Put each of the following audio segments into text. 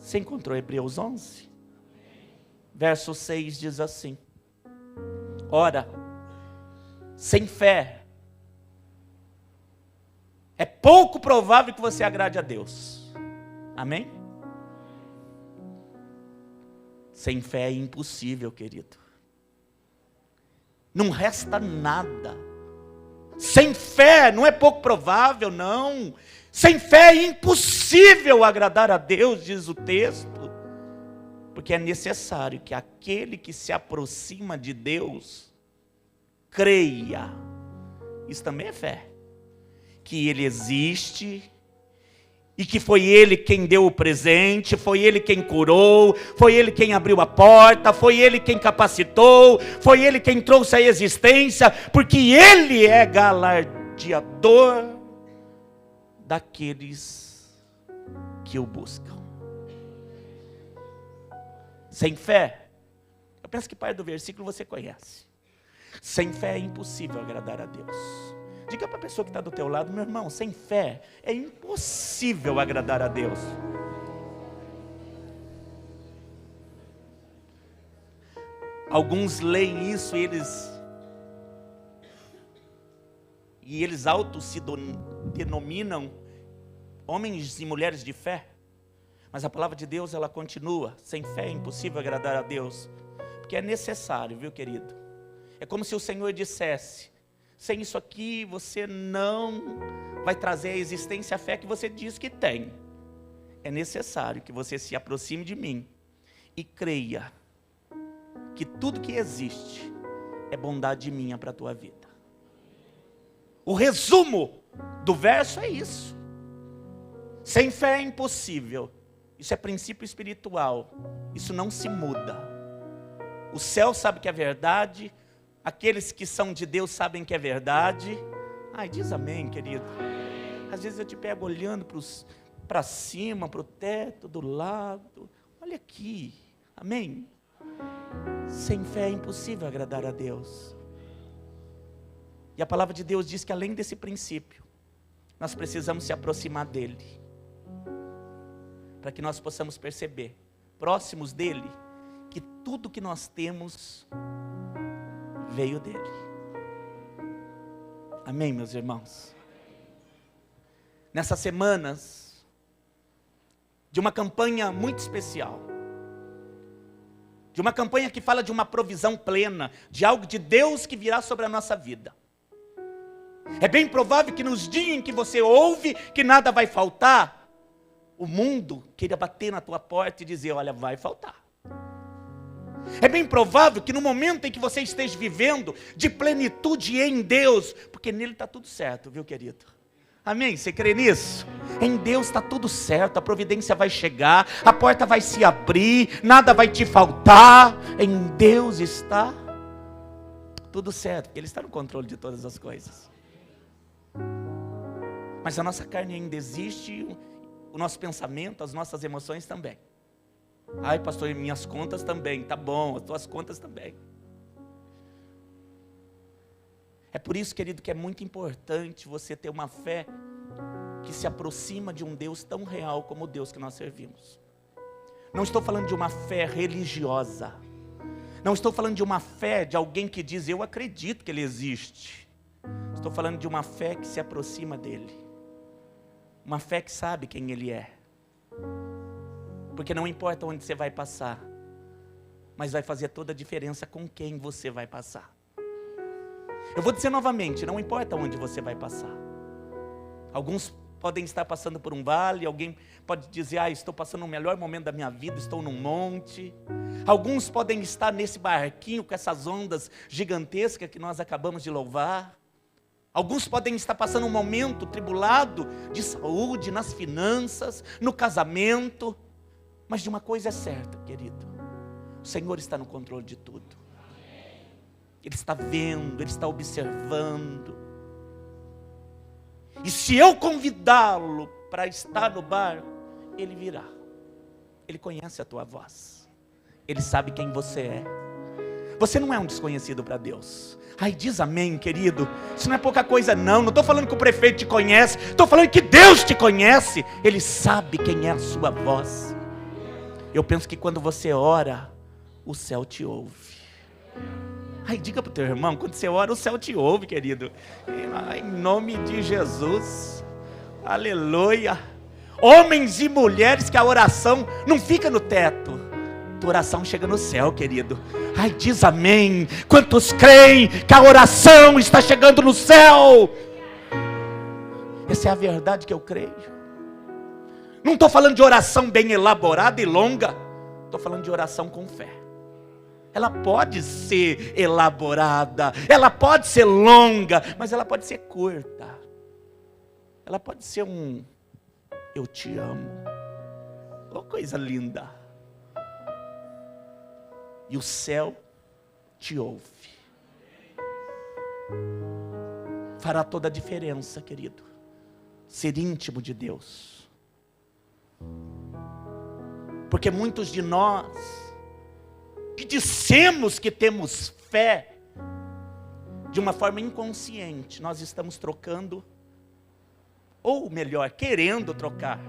Você encontrou Hebreus 11? Verso 6 diz assim: ora, sem fé, é pouco provável que você agrade a Deus. Amém? Sem fé é impossível, querido. Não resta nada. Sem fé não é pouco provável, não. Sem fé é impossível agradar a Deus, diz o texto. Porque é necessário que aquele que se aproxima de Deus creia. Isso também é fé. Que Ele existe e que foi Ele quem deu o presente, foi Ele quem curou, foi Ele quem abriu a porta, foi Ele quem capacitou, foi Ele quem trouxe a existência, porque Ele é galardeador daqueles que o buscam. Sem fé, eu penso que parte do versículo você conhece. Sem fé é impossível agradar a Deus. Diga para a pessoa que está do teu lado: meu irmão, sem fé é impossível agradar a Deus. Alguns leem isso e eles auto se denominam homens e mulheres de fé. Mas a palavra de Deus, ela continua: sem fé é impossível agradar a Deus. Porque é necessário, viu, querido? É como se o Senhor dissesse: sem isso aqui você não vai trazer à existência a fé que você diz que tem. É necessário que você se aproxime de mim e creia que tudo que existe é bondade minha para a tua vida. O resumo do verso é isso. Sem fé é impossível. Isso é princípio espiritual. Isso não se muda. O céu sabe que é verdade. Aqueles que são de Deus sabem que é verdade. Ai, diz amém, querido. Às vezes eu te pego olhando para cima, para o teto, do lado. Olha aqui. Amém? Sem fé é impossível agradar a Deus. E a palavra de Deus diz que além desse princípio, nós precisamos se aproximar dEle. Para que nós possamos perceber, próximos dEle, que tudo que nós temos veio dEle. Amém, meus irmãos? Nessas semanas, de uma campanha muito especial, de uma campanha que fala de uma provisão plena, de algo de Deus que virá sobre a nossa vida. É bem provável que nos dias em que você ouve que nada vai faltar, o mundo queira bater na tua porta e dizer: olha, vai faltar. É bem provável que no momento em que você esteja vivendo de plenitude em Deus, porque nele está tudo certo, viu, querido? Amém? Você crê nisso? Em Deus está tudo certo, a providência vai chegar, a porta vai se abrir, nada vai te faltar. Em Deus está tudo certo, porque Ele está no controle de todas as coisas. Mas a nossa carne ainda existe, o nosso pensamento, as nossas emoções também. Ai, pastor, e minhas contas também. Tá bom, as tuas contas também. É por isso, querido, que é muito importante você ter uma fé que se aproxima de um Deus tão real como o Deus que nós servimos. Não estou falando de uma fé religiosa. Não estou falando de uma fé de alguém que diz: eu acredito que Ele existe. Estou falando de uma fé que se aproxima dEle. Uma fé que sabe quem Ele é. Porque não importa onde você vai passar, mas vai fazer toda a diferença com quem você vai passar. Eu vou dizer novamente, não importa onde você vai passar. Alguns podem estar passando por um vale, alguém pode dizer: ah, estou passando o melhor momento da minha vida, estou num monte. Alguns podem estar nesse barquinho com essas ondas gigantescas que nós acabamos de louvar. Alguns podem estar passando um momento tribulado de saúde, nas finanças, no casamento. Mas de uma coisa é certa, querido: o Senhor está no controle de tudo. Ele está vendo, Ele está observando. E se eu convidá-lo para estar no barco, Ele virá. Ele conhece a tua voz. Ele sabe quem você é. Você não é um desconhecido para Deus. Ai, diz amém, querido. Isso não é pouca coisa não. Não estou falando que o prefeito te conhece. Estou falando que Deus te conhece. Ele sabe quem é a sua voz. Eu penso que quando você ora, o céu te ouve. Ai, diga para o teu irmão, quando você ora, o céu te ouve, querido. Em nome de Jesus. Aleluia. Homens e mulheres que a oração não fica no teto. Tua oração chega no céu, querido. Ai, diz amém. Quantos creem que a oração está chegando no céu? Essa é a verdade que eu creio. Não estou falando de oração bem elaborada e longa. Estou falando de oração com fé. Ela pode ser elaborada, ela pode ser longa, mas ela pode ser curta. Ela pode ser um eu te amo. Oh, coisa linda. E o céu te ouve. Fará toda a diferença, querido. Ser íntimo de Deus. Porque muitos de nós que dissemos que temos fé, de uma forma inconsciente, nós estamos trocando, ou melhor, querendo trocar,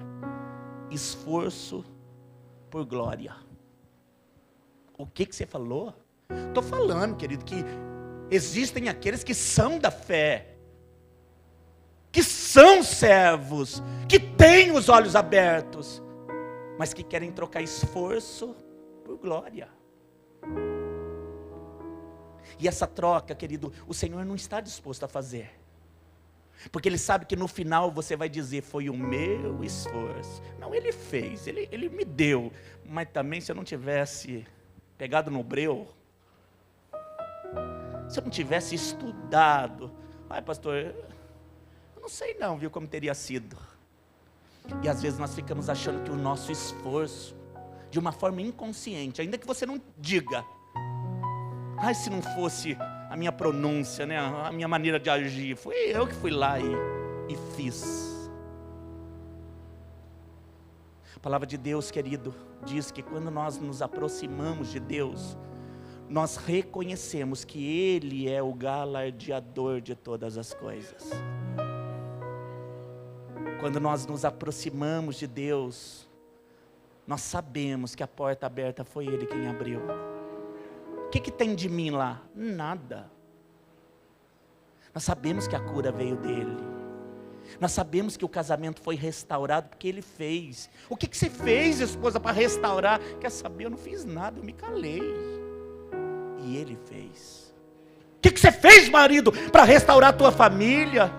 esforço por glória. O que você falou? Estou falando, querido, que existem aqueles que são da fé, que são servos, que têm os olhos abertos, mas que querem trocar esforço por glória. E essa troca, querido, o Senhor não está disposto a fazer. Porque Ele sabe que no final você vai dizer, foi o meu esforço. Não, Ele fez, Ele me deu. Mas também se eu não tivesse pegado no breu, se eu não tivesse estudado, ai pastor, eu não sei não, viu, como teria sido. E às vezes nós ficamos achando que o nosso esforço, de uma forma inconsciente, ainda que você não diga, ai, se não fosse a minha pronúncia, né, a minha maneira de agir, foi eu que fui lá e fiz. A palavra de Deus, querido, diz que quando nós nos aproximamos de Deus, nós reconhecemos que Ele é o galardeador de todas as coisas. Quando nós nos aproximamos de Deus, nós sabemos que a porta aberta foi Ele quem abriu. O que tem de mim lá? Nada. Nós sabemos que a cura veio dEle. Nós sabemos que o casamento foi restaurado porque Ele fez. O que você fez, esposa, para restaurar? Quer saber? Eu não fiz nada, eu me calei. E Ele fez. O que você fez, marido, para restaurar a tua família?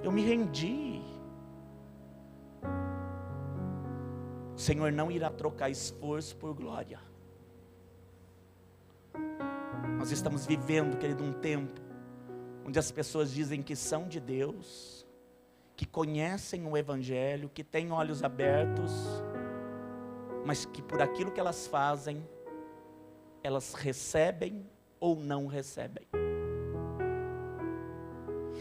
Eu me rendi. O Senhor não irá trocar esforço por glória. Nós estamos vivendo, querido, um tempo onde as pessoas dizem que são de Deus, que conhecem o Evangelho, que têm olhos abertos, mas que por aquilo que elas fazem, elas recebem ou não recebem.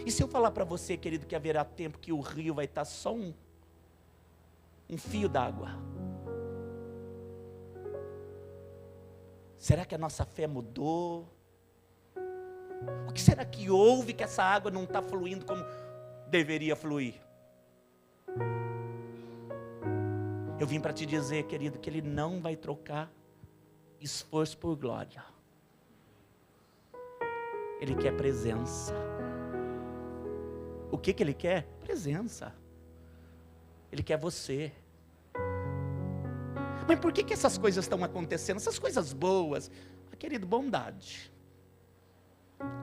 E se eu falar para você, querido, que haverá tempo que o rio vai estar só um fio d'água? Será que a nossa fé mudou? O que será que houve que essa água não está fluindo como deveria fluir? Eu vim para te dizer, querido, que Ele não vai trocar esforço por glória. Ele quer presença. O que Ele quer? Presença. Ele quer você. Mas por que essas coisas estão acontecendo? Essas coisas boas. Querido, bondade.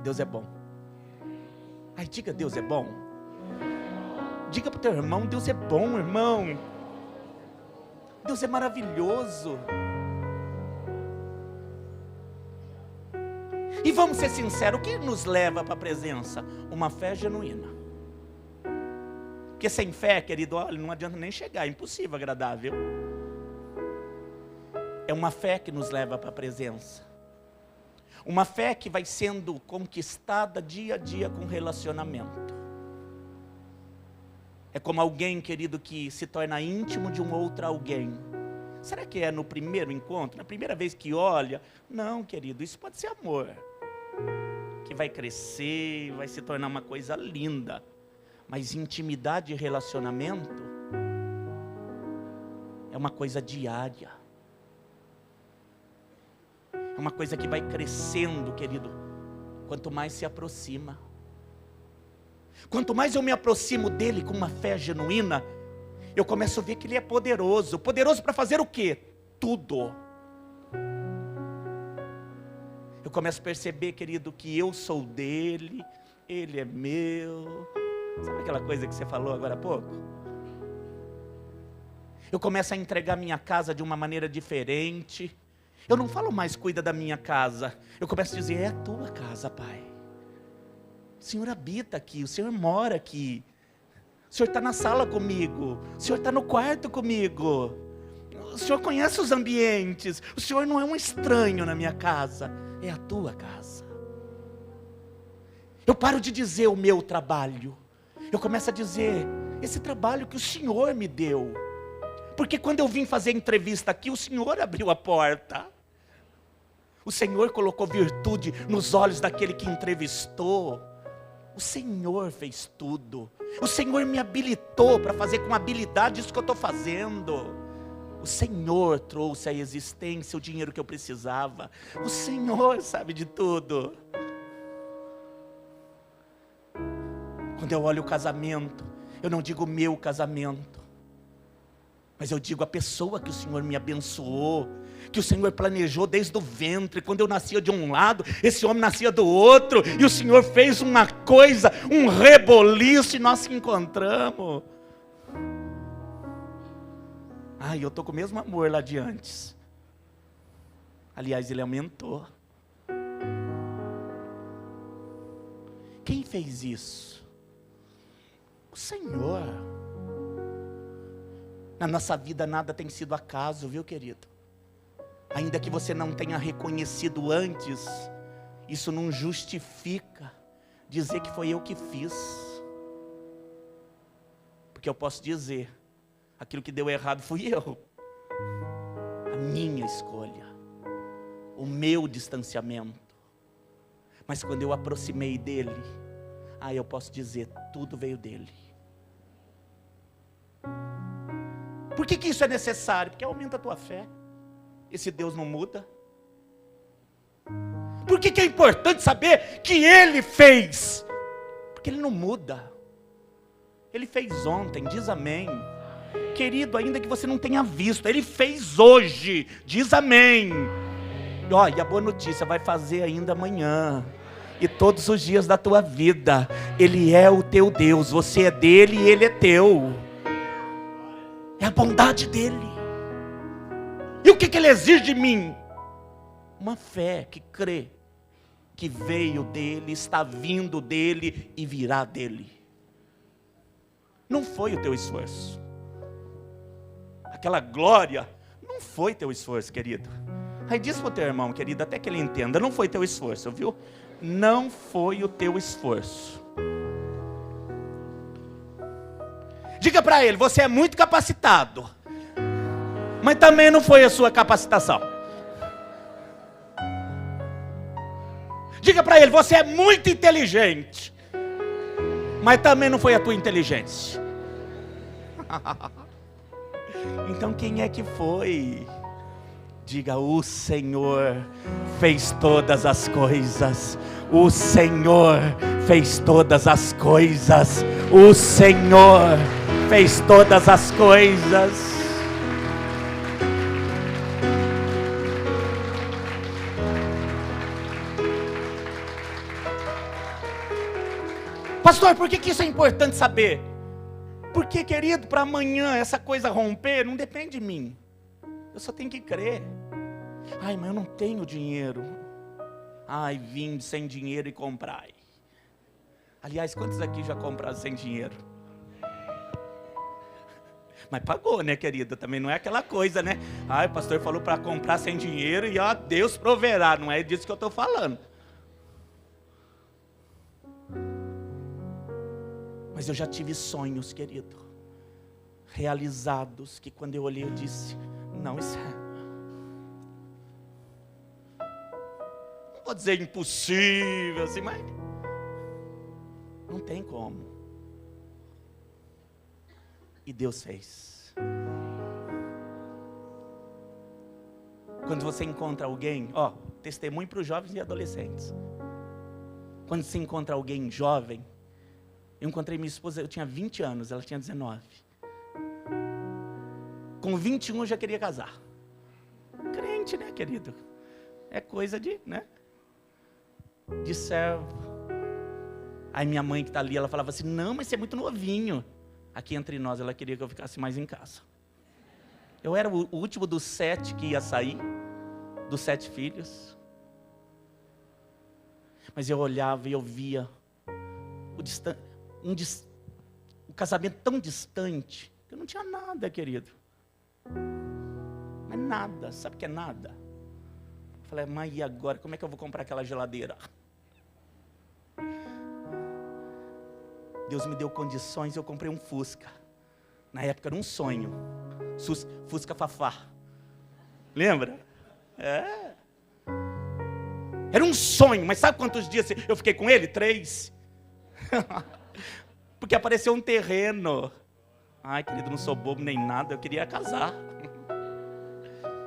Deus é bom. Ai, diga, Deus é bom. Diga para o teu irmão, Deus é bom, irmão. Deus é maravilhoso. E vamos ser sinceros, o que nos leva para a presença? Uma fé genuína. Porque sem fé, querido, olha, não adianta nem chegar, é impossível agradar, viu? É uma fé que nos leva para a presença. Uma fé que vai sendo conquistada dia a dia com relacionamento. É como alguém, querido, que se torna íntimo de um outro alguém. Será que é no primeiro encontro, na primeira vez que olha? Não, querido, isso pode ser amor. Que vai crescer, vai se tornar uma coisa linda. Mas intimidade e relacionamento É uma coisa diária. É uma coisa que vai crescendo, querido, quanto mais se aproxima. Quanto mais eu me aproximo dele com uma fé genuína, eu começo a ver que ele é poderoso. Poderoso para fazer o quê? Tudo. Eu começo a perceber, querido, que eu sou dele, ele é meu. Sabe aquela coisa que você falou agora há pouco? Eu começo a entregar minha casa de uma maneira diferente. Eu não falo mais cuida da minha casa. Eu começo a dizer, é a tua casa, Pai. O Senhor habita aqui, o Senhor mora aqui. O Senhor está na sala comigo, o Senhor está no quarto comigo. O Senhor conhece os ambientes. O Senhor não é um estranho na minha casa, é a tua casa. Eu paro de dizer o meu trabalho. Eu começo a dizer, esse trabalho que o Senhor me deu. Porque quando eu vim fazer entrevista aqui, o Senhor abriu a porta. O Senhor colocou virtude nos olhos daquele que entrevistou. O Senhor fez tudo. O Senhor me habilitou para fazer com habilidade isso que eu estou fazendo. O Senhor trouxe à existência o dinheiro que eu precisava. O Senhor sabe de tudo. Quando eu olho o casamento, eu não digo meu casamento, mas eu digo a pessoa que o Senhor me abençoou, que o Senhor planejou desde o ventre. Quando eu nascia de um lado, esse homem nascia do outro, e o Senhor fez uma coisa, um reboliço, e nós se encontramos. Ai, eu estou com o mesmo amor lá de antes. Aliás, ele aumentou. Quem fez isso? O Senhor. Na nossa vida nada tem sido acaso, viu, querido? Ainda que você não tenha reconhecido antes, isso não justifica dizer que foi eu que fiz. Porque eu posso dizer, aquilo que deu errado fui eu. A minha escolha. O meu distanciamento. Mas quando eu aproximei dele, eu posso dizer, tudo veio dele. Por que isso é necessário? Porque aumenta a tua fé. Esse Deus não muda. Por que é importante saber que Ele fez? Porque Ele não muda. Ele fez ontem, diz amém. Querido, ainda que você não tenha visto, Ele fez hoje, diz amém. E a boa notícia, vai fazer ainda amanhã. E todos os dias da tua vida. Ele é o teu Deus, você é dele e Ele é teu. É a bondade dele. E o que Ele exige de mim? Uma fé que crê que veio dele, está vindo dele e virá dele. Não foi o teu esforço. Aquela glória não foi teu esforço, querido. Aí diz para o teu irmão, querido, até que ele entenda, não foi teu esforço, viu? Não foi o teu esforço. Diga para ele, você é muito capacitado, mas também não foi a sua capacitação. Diga para ele, você é muito inteligente, mas também não foi a tua inteligência. Então quem é que foi? Diga, o Senhor fez todas as coisas. O Senhor fez todas as coisas. O Senhor fez todas as coisas. Pastor, por que isso é importante saber? Porque, querido, para amanhã essa coisa romper não depende de mim. Eu só tenho que crer. Mas eu não tenho dinheiro. Vim sem dinheiro e comprai. Aliás, quantos aqui já compraram sem dinheiro? Mas pagou, né, querida? Também não é aquela coisa, né? O pastor falou para comprar sem dinheiro e Deus proverá. Não é disso que eu estou falando. Mas eu já tive sonhos, querido, realizados, que quando eu olhei eu disse, não, isso não vou dizer impossível assim, mas não tem como. E Deus fez. Quando você encontra alguém, testemunho para os jovens e adolescentes. Quando você encontra alguém jovem, eu encontrei minha esposa, eu tinha 20 anos, ela tinha 19. Com 21 eu já queria casar. Crente, né, querido? É coisa de, né? De servo. Aí minha mãe que está ali, ela falava assim, não, mas você é muito novinho. Aqui entre nós, ela queria que eu ficasse mais em casa. Eu era o último dos 7 que ia sair, dos 7 filhos. Mas eu olhava e eu via o casamento tão distante, que eu não tinha nada, querido. Mas nada, sabe o que é nada? Eu falei, mãe, e agora? Como é que eu vou comprar aquela geladeira? Deus me deu condições, eu comprei um Fusca. Na época era um sonho. Fusca Fafá. Lembra? Era um sonho, mas sabe quantos dias eu fiquei com ele? 3. Porque apareceu um terreno. Ai, querido, não sou bobo nem nada, eu queria casar.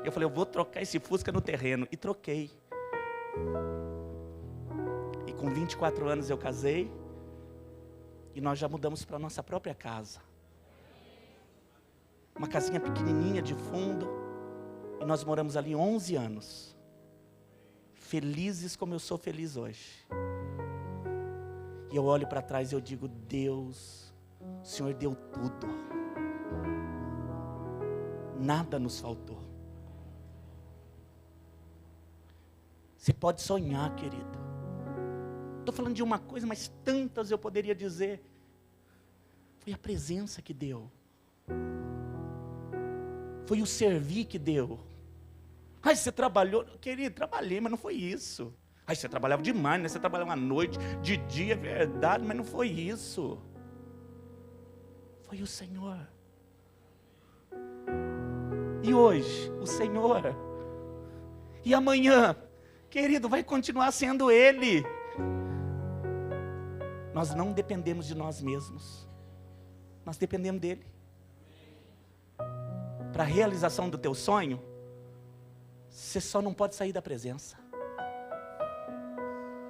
Eu falei, eu vou trocar esse Fusca no terreno. E troquei. E com 24 anos eu casei. E nós já mudamos para a nossa própria casa. Uma casinha pequenininha de fundo. E nós moramos ali 11 anos. Felizes como eu sou feliz hoje. E eu olho para trás e eu digo, Deus, o Senhor deu tudo. Nada nos faltou. Você pode sonhar, querido. Estou falando de uma coisa, mas tantas eu poderia dizer. Foi a presença que deu. Foi o servir que deu. Ai, você trabalhou. Querido, trabalhei, mas não foi isso. Ai, você trabalhava demais, né? Você trabalhava à noite, de dia, é verdade, mas não foi isso. Foi o Senhor. E hoje, o Senhor. E amanhã, querido, vai continuar sendo Ele. Nós não dependemos de nós mesmos. Nós dependemos dEle. Para a realização do teu sonho, você só não pode sair da presença.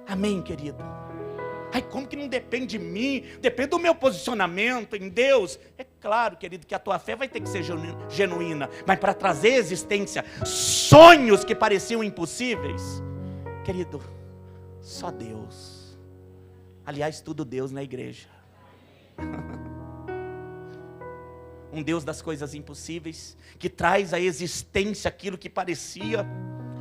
Amém, querido? Ai, como que não depende de mim? Depende do meu posicionamento em Deus. É claro, querido, que a tua fé vai ter que ser genuína. Mas para trazer à existência sonhos que pareciam impossíveis, querido, só Deus. Aliás, tudo Deus na igreja. Um Deus das coisas impossíveis, que traz à existência aquilo que parecia,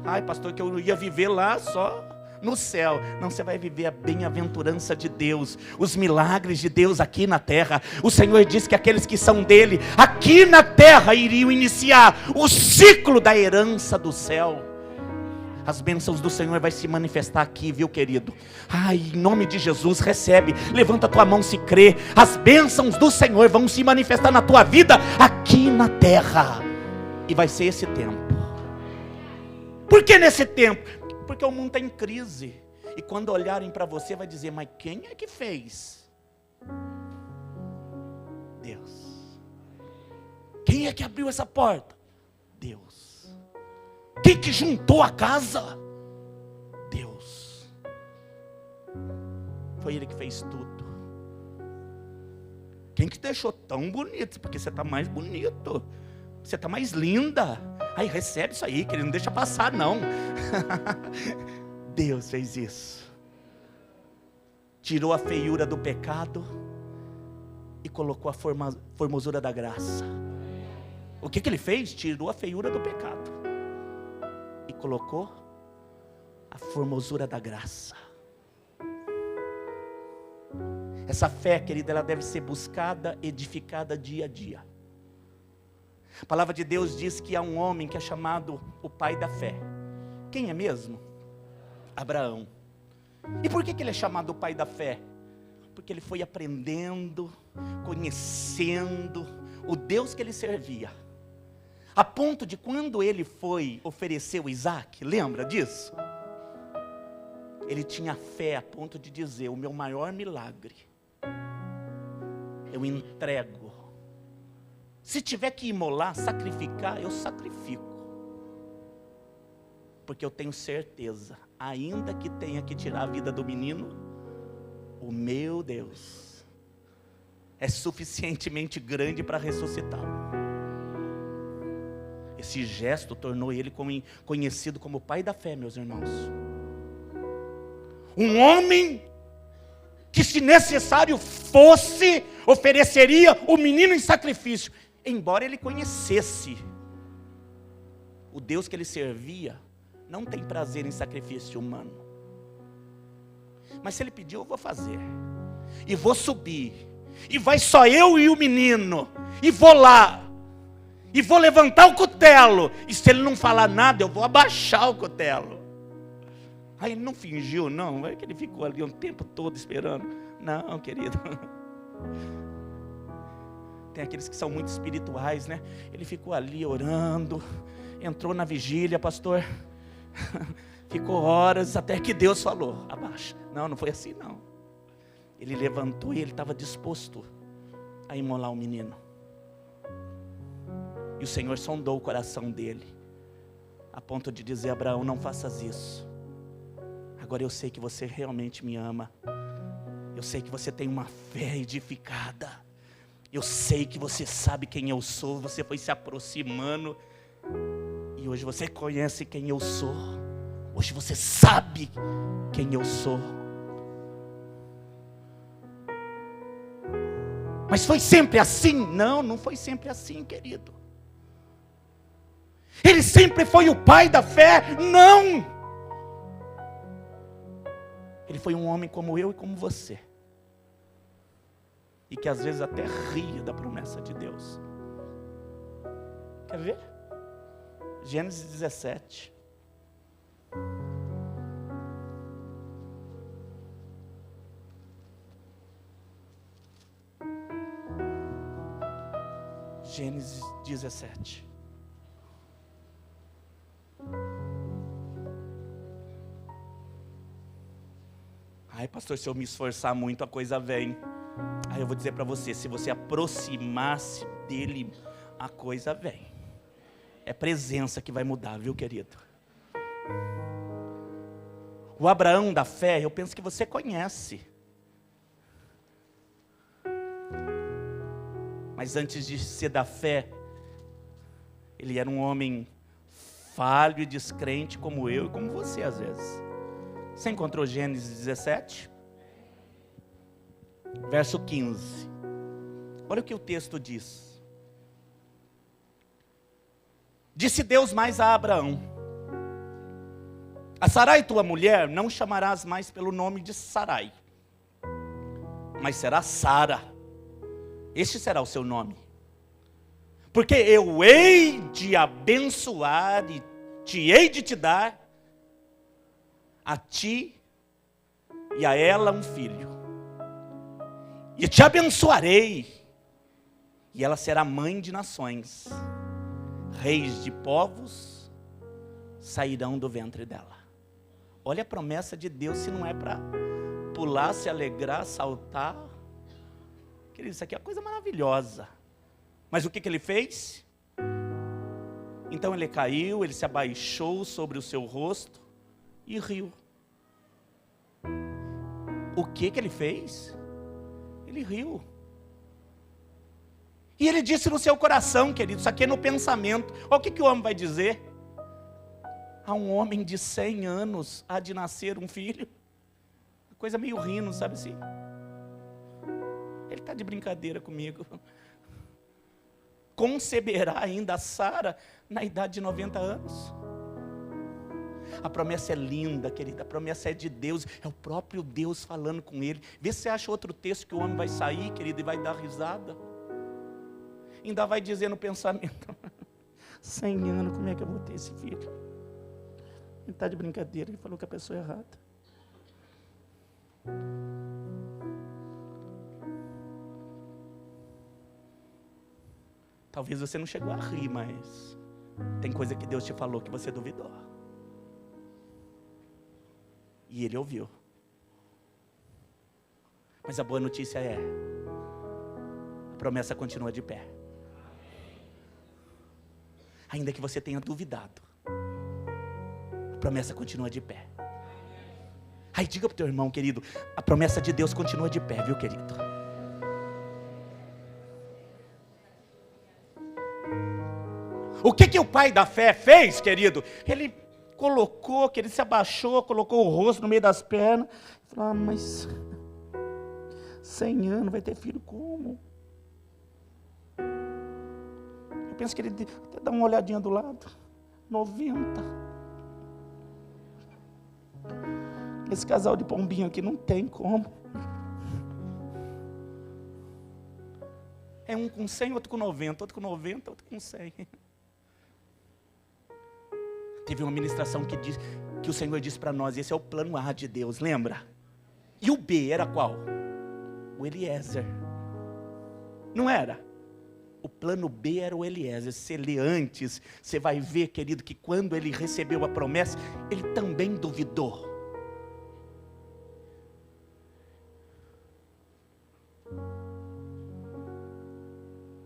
ai pastor, que eu ia viver lá só no céu. Não, você vai viver a bem-aventurança de Deus, os milagres de Deus aqui na terra. O Senhor disse que aqueles que são dele, aqui na terra, iriam iniciar o ciclo da herança do céu. As bênçãos do Senhor vai se manifestar aqui, viu, querido? Ai, em nome de Jesus, recebe. Levanta a tua mão se crê. As bênçãos do Senhor vão se manifestar na tua vida aqui na terra. E vai ser esse tempo. Por que nesse tempo? Porque o mundo está em crise. E quando olharem para você, vai dizer, mas quem é que fez? Deus. Quem é que abriu essa porta? Deus. Quem que juntou a casa? Deus. Foi Ele que fez tudo. Quem que deixou tão bonito? Porque você está mais bonito. Você está mais linda. Aí recebe isso aí, querido, não deixa passar não. Deus fez isso. Tirou a feiura do pecado e colocou a formosura da graça. O que Ele fez? Tirou a feiura do pecado e colocou a formosura da graça. Essa fé, querida, ela deve ser buscada, edificada dia a dia. A palavra de Deus diz que há um homem que é chamado o pai da fé. Quem é mesmo? Abraão. E por que ele é chamado o pai da fé? Porque ele foi aprendendo, conhecendo o Deus que ele servia. A ponto de quando ele foi oferecer o Isaac, lembra disso? Ele tinha fé a ponto de dizer, o meu maior milagre, eu entrego. Se tiver que imolar, sacrificar, eu sacrifico. porque eu tenho certeza, ainda que tenha que tirar a vida do menino, o meu Deus é suficientemente grande para ressuscitá-lo. Esse gesto tornou ele conhecido como pai da fé, meus irmãos. Um homem que, se necessário fosse, ofereceria o menino em sacrifício, embora ele conhecesse o Deus que ele servia, não tem prazer em sacrifício humano. Mas se ele pediu, eu vou fazer, e vou subir, e vai só eu e o menino, e vou lá, e vou levantar o cutelo, e se ele não falar nada, eu vou abaixar o cutelo. Aí ele não fingiu, não, é que ele ficou ali um tempo todo esperando. Não, querido. Tem aqueles que são muito espirituais, né? Ele ficou ali orando, entrou na vigília, pastor, ficou horas até que Deus falou, abaixa. Não, não foi assim não. Ele levantou e ele estava disposto a imolar o menino. E o Senhor sondou o coração dele, a ponto de dizer: Abraão, não faças isso. Agora eu sei que você realmente me ama. Eu sei que você tem uma fé edificada. Eu sei que você sabe quem eu sou. Você foi se aproximando. E hoje você conhece quem eu sou. Hoje você sabe quem eu sou. Mas foi sempre assim? Não, não foi sempre assim, querido. Ele sempre foi o pai da fé? Não! Ele foi um homem como eu e como você. E que às vezes até ria da promessa de Deus. Quer ver? Gênesis 17. Gênesis 17. Ai, pastor, se eu me esforçar muito, a coisa vem. Aí eu vou dizer para você, se você aproximar-se dele, a coisa vem. É presença que vai mudar, viu, querido? O Abraão da fé, eu penso que você conhece. Mas antes de ser da fé, ele era um homem falho e descrente como eu e como você às vezes. Você encontrou Gênesis 17? Verso 15. Olha o que o texto diz. Disse Deus mais a Abraão: a Sarai, tua mulher, não chamarás mais pelo nome de Sarai, mas será Sara. Este será o seu nome. Porque eu hei de abençoar e te hei de te dar a ti e a ela um filho. E te abençoarei, e ela será mãe de nações. Reis de povos sairão do ventre dela. Olha a promessa de Deus, se não é para pular, se alegrar, saltar. Querido, isso aqui é uma coisa maravilhosa. Mas o que ele fez? Então ele caiu, ele se abaixou sobre o seu rosto e riu. O que ele fez? Ele riu. E ele disse no seu coração, querido, isso aqui é no pensamento. Olha o que o homem vai dizer. A um homem de 100 anos há de nascer um filho. Coisa meio rindo, sabe assim? Ele está de brincadeira comigo. Conceberá ainda a Sara na idade de 90 anos. A promessa é linda, querida, a promessa é de Deus, é o próprio Deus falando com ele. Vê se você acha outro texto que o homem vai sair, querido, e vai dar risada. Ainda vai dizer no pensamento: 100 anos, como é que eu vou ter esse filho? Ele está de brincadeira, ele falou com a pessoa errada. Talvez você não chegou a rir, mas tem coisa que Deus te falou que você duvidou. E ele ouviu. Mas a boa notícia é: a promessa continua de pé. Ainda que você tenha duvidado, a promessa continua de pé. Aí diga para o teu irmão, querido, a promessa de Deus continua de pé, viu, querido? O que o pai da fé fez, querido? Ele colocou, que ele se abaixou, colocou o rosto no meio das pernas. Falou, mas 100 anos, vai ter filho como? Eu penso que ele até dá uma olhadinha do lado. 90. Esse casal de pombinho aqui não tem como. É um com 100, outro com 90, outro com 90, outro com 100. Teve uma ministração que o Senhor disse para nós, esse é o plano A de Deus, lembra? E o B era qual? O Eliezer. Não era? O plano B era o Eliezer. Se lê antes, você vai ver, querido, que quando ele recebeu a promessa, ele também duvidou.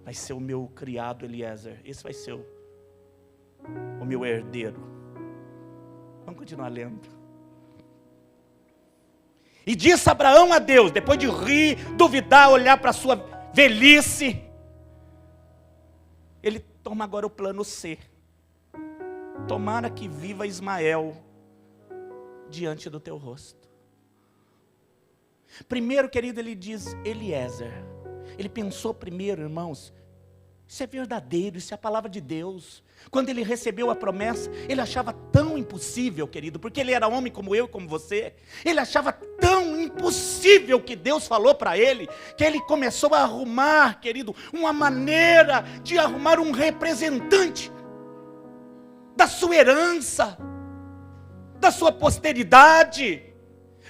Vai ser o meu criado Eliezer. Esse vai ser o meu herdeiro. Vamos continuar lendo. E disse Abraão a Deus, depois de rir, duvidar, olhar para a sua velhice, ele toma agora o plano C. Tomara que viva Ismael diante do teu rosto. Primeiro, querido, ele diz Eliezer. Ele pensou primeiro, irmãos, isso é verdadeiro, isso é a palavra de Deus. Quando ele recebeu a promessa, ele achava tão impossível, querido, porque ele era homem como eu e como você. Ele achava tão impossível o que Deus falou para ele, que ele começou a arrumar, querido, uma maneira de arrumar um representante da sua herança, da sua posteridade,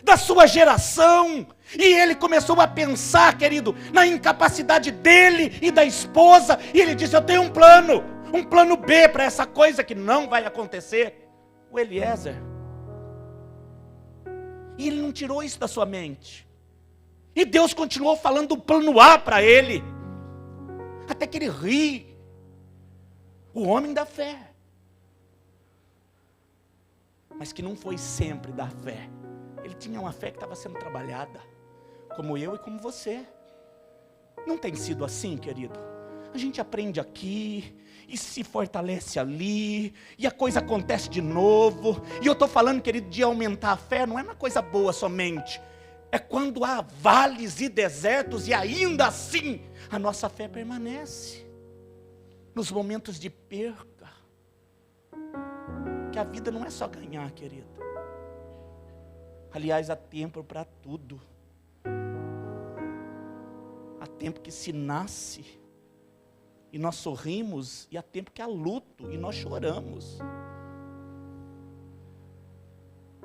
da sua geração. E ele começou a pensar, querido, na incapacidade dele e da esposa. E ele disse, eu tenho um plano B para essa coisa que não vai acontecer. O Eliezer. E ele não tirou isso da sua mente. E Deus continuou falando do plano A para ele. Até que ele ri. O homem da fé. Mas que não foi sempre da fé. Ele tinha uma fé que estava sendo trabalhada. Como eu e como você. Não tem sido assim, querido? A gente aprende aqui, e se fortalece ali, e a coisa acontece de novo. E eu estou falando, querido, de aumentar a fé, não é uma coisa boa somente. É quando há vales e desertos, e ainda assim, a nossa fé permanece. Nos momentos de perca. Que a vida não é só ganhar, querido. Aliás, há tempo para tudo. Há tempo que se nasce e nós sorrimos, e há tempo que há luto e nós choramos.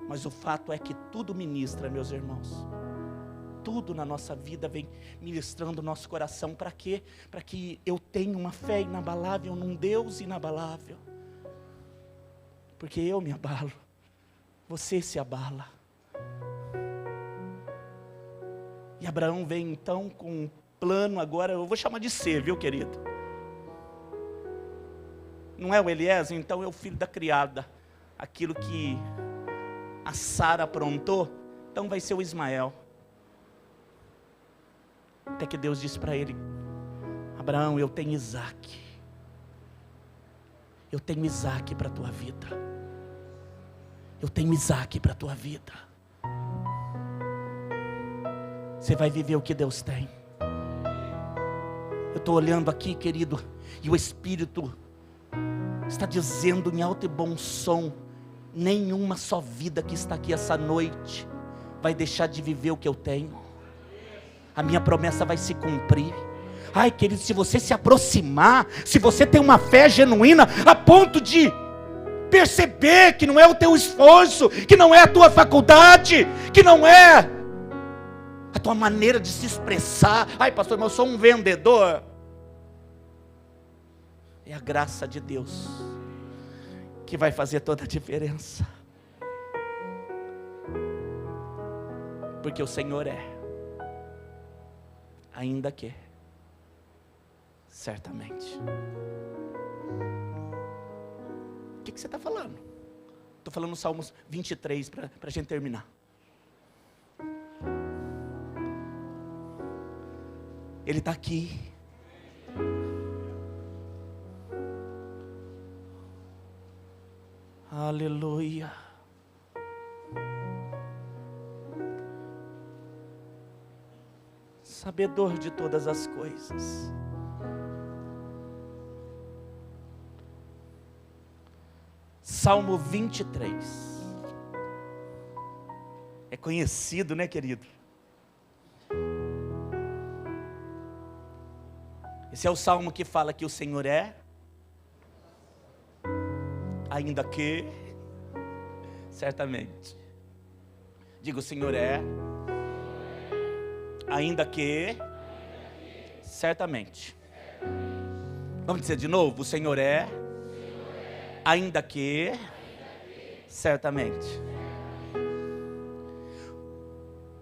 Mas o fato é que tudo ministra, meus irmãos. Tudo na nossa vida vem ministrando o nosso coração. Para quê? Para que eu tenha uma fé inabalável num Deus inabalável. Porque eu me abalo, você se abala. E Abraão vem então com um plano agora, eu vou chamar de ser, viu, querido? Não é o Eliezer, então é o filho da criada. Aquilo que a Sara aprontou, então vai ser o Ismael. Até que Deus disse para ele, Abraão, eu tenho Isaac. Eu tenho Isaac para a tua vida. Eu tenho Isaac para a tua vida. Você vai viver o que Deus tem. Eu estou olhando aqui, querido, e o Espírito está dizendo em alto e bom som, nenhuma só vida que está aqui essa noite vai deixar de viver o que eu tenho. A minha promessa vai se cumprir. Ai, querido, se você se aproximar, se você tem uma fé genuína, a ponto de perceber que não é o teu esforço, que não é a tua faculdade, que não é a tua maneira de se expressar. Ai, pastor, mas eu sou um vendedor. É a graça de Deus que vai fazer toda a diferença. Porque o Senhor é, ainda que, certamente. O que você está falando? Estou falando Salmos 23 para a gente terminar. Ele está aqui. Aleluia. Sabedor de todas as coisas. Salmo 23. É conhecido, né, querido? Esse é o salmo que fala que o Senhor é, ainda que, certamente. Diga, o Senhor é, ainda que, certamente. Vamos dizer de novo, o Senhor é, ainda que, certamente.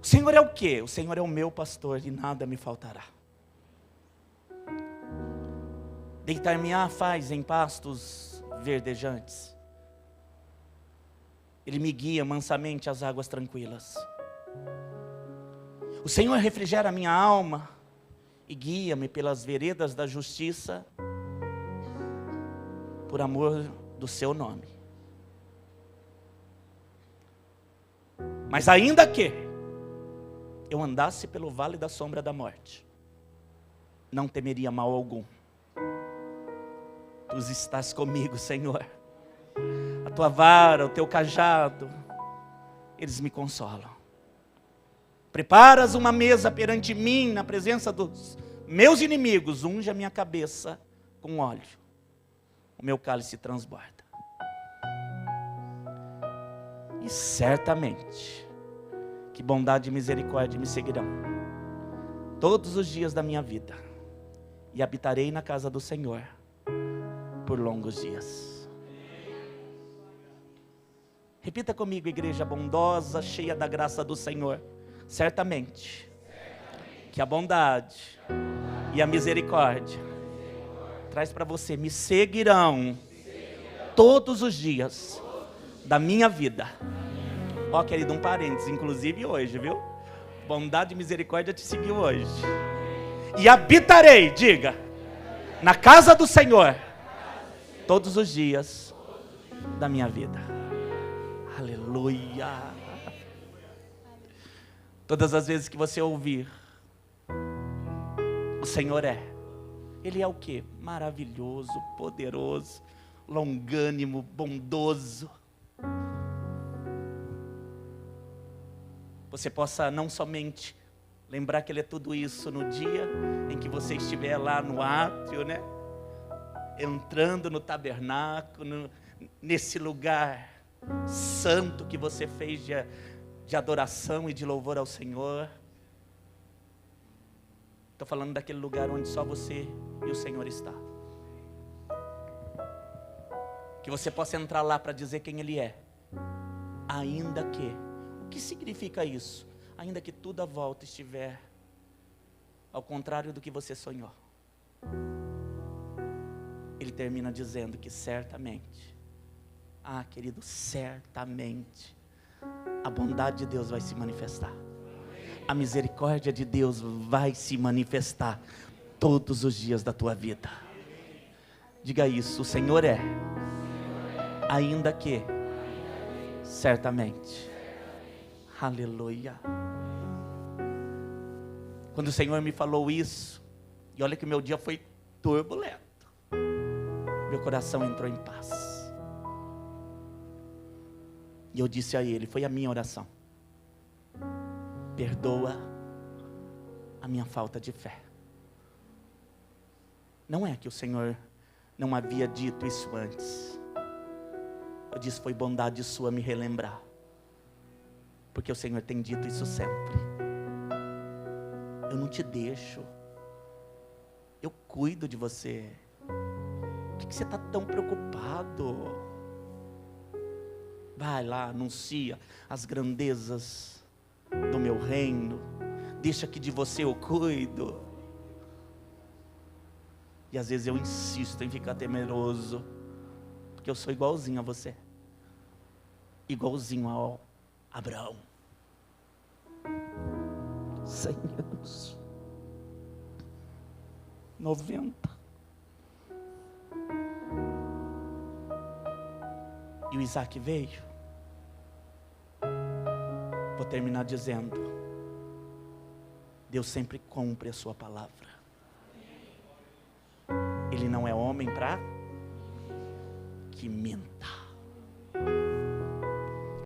O Senhor é o quê? O Senhor é o meu pastor e nada me faltará. Deitar-me-á faz em pastos verdejantes. Ele me guia mansamente às águas tranquilas. O Senhor refrigera a minha alma e guia-me pelas veredas da justiça, por amor do seu nome. Mas ainda que eu andasse pelo vale da sombra da morte, não temeria mal algum. Tu estás comigo, Senhor. A tua vara, o teu cajado, eles me consolam. Preparas uma mesa perante mim, na presença dos meus inimigos. Unge a minha cabeça com óleo. O meu cálice transborda. E certamente, que bondade e misericórdia me seguirão todos os dias da minha vida. E habitarei na casa do Senhor por longos dias. Repita comigo, igreja bondosa, cheia da graça do Senhor. Certamente, que a bondade e a misericórdia traz para você, me seguirão todos os dias da minha vida. Ó, querido, um parênteses, inclusive hoje, viu? Bondade e misericórdia te seguiu hoje. E habitarei, diga, na casa do Senhor todos os dias da minha vida. Aleluia. Todas as vezes que você ouvir, o Senhor é. Ele é o quê? Maravilhoso, poderoso, longânimo, bondoso. Você possa não somente lembrar que Ele é tudo isso no dia em que você estiver lá no átrio, né? Entrando no tabernáculo, nesse lugar santo que você fez de adoração e de louvor ao Senhor. Estou falando daquele lugar onde só você e o Senhor está. Que você possa entrar lá para dizer quem Ele é. Ainda que. O que significa isso? Ainda que tudo à volta estiver ao contrário do que você sonhou. Ele termina dizendo que certamente, querido, certamente, a bondade de Deus vai se manifestar. A misericórdia de Deus vai se manifestar todos os dias da tua vida. Diga isso, o Senhor é, ainda que, certamente. Aleluia. Quando o Senhor me falou isso, e olha que o meu dia foi turbulento, meu coração entrou em paz. E eu disse a Ele, foi a minha oração: perdoa a minha falta de fé. Não é que o Senhor não havia dito isso antes. Eu disse, foi bondade sua me relembrar. Porque o Senhor tem dito isso sempre. Eu não te deixo. Eu cuido de você. Por que você está tão preocupado? Vai lá, anuncia as grandezas do meu reino. Deixa que de você eu cuido. E às vezes eu insisto em ficar temeroso, porque eu sou igualzinho a você. igualzinho ao Abraão. 100 anos. 90. E o Isaac veio. Vou terminar dizendo: Deus sempre cumpre a sua palavra. Ele não é homem para que minta.